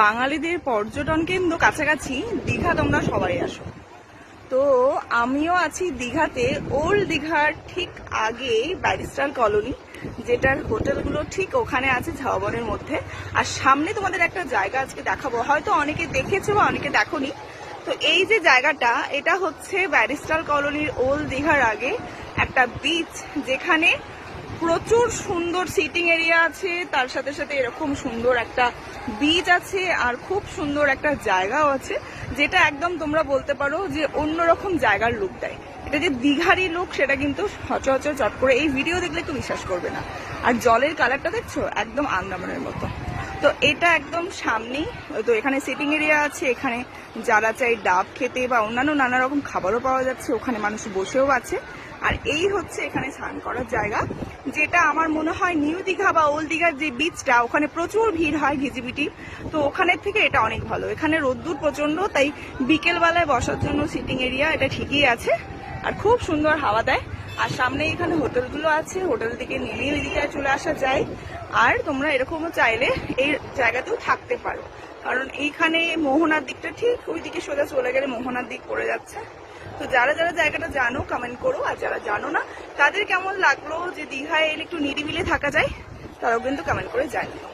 বাঙালিদের পর্যটন কেন্দ্র কাছাকাছি দীঘা তোমরা সবাই আসো। তো আমিও আছি দীঘাতে, ওল্ড দীঘার ঠিক আগে ব্যারিস্টার কলোনি, যেটার হোটেলগুলো ঠিক ওখানে আছে ঝাউবনের মধ্যে। আর সামনে তোমাদের একটা জায়গা আজকে দেখাবো, হয়তো অনেকে দেখেছো বা অনেকে দেখোনি। তো এই যে জায়গাটা, এটা হচ্ছে ব্যারিস্টার কলোনির ওল্ড দীঘার আগে একটা বিচ, যেখানে প্রচুর সুন্দর সিটিং এরিয়া আছে, তার সাথে সাথে এরকম সুন্দর একটা বিচ আছে, আর খুব সুন্দর একটা জায়গাও আছে, যেটা একদম তোমরা বলতে পারো যে অন্যরকম জায়গার লুক দেয়। এটা যে দীঘারই লুক সেটা কিন্তু সচরাচর চট করে এই ভিডিও দেখলে একটু বিশ্বাস করবে না। আর জলের কালারটা দেখছো একদম আন্দামানের মতো। তো এটা একদম সামনেই। তো এখানে সিটিং এরিয়া আছে, এখানে যারা চাই ডাব খেতে বা অন্যান্য নানা রকম খাবারও পাওয়া যাচ্ছে, ওখানে মানুষ বসেও আছে। আর এই হচ্ছে এখানে স্নান করার জায়গা, যেটা আমার মনে হয় নিউ দীঘা বা ওল্ড দীঘার যে বিচটা, ওখানে প্রচুর ভিড় হয় ঘিজিবিটি। তো ওখানের থেকে এটা অনেক ভালো। এখানে রোদ্দুর প্রচন্ড, তাই বিকেলবেলায় বসার জন্য সিটিং এরিয়া এটা ঠিকই আছে, আর খুব সুন্দর হাওয়া দেয়। আর সামনে এখানে হোটেলগুলো আছে, হোটেল থেকে নেমে ওই দিকে চলে আসা যায়। আর তোমরা এরকমও চাইলে এই জায়গাতেও থাকতে পারো, কারণ এইখানে মোহনার দিকটা ঠিক ওইদিকে সোজা চলে গেলে মোহনার দিক পড়ে যাচ্ছে। তো যারা যারা জায়গাটা জানো কমেন্ট করো, আর যারা জানো না তাদের কেমন লাগলো যে দীঘায় এলে একটু নিরিবিলি থাকা যায়, তারাও কিন্তু কমেন্ট করে জানিও।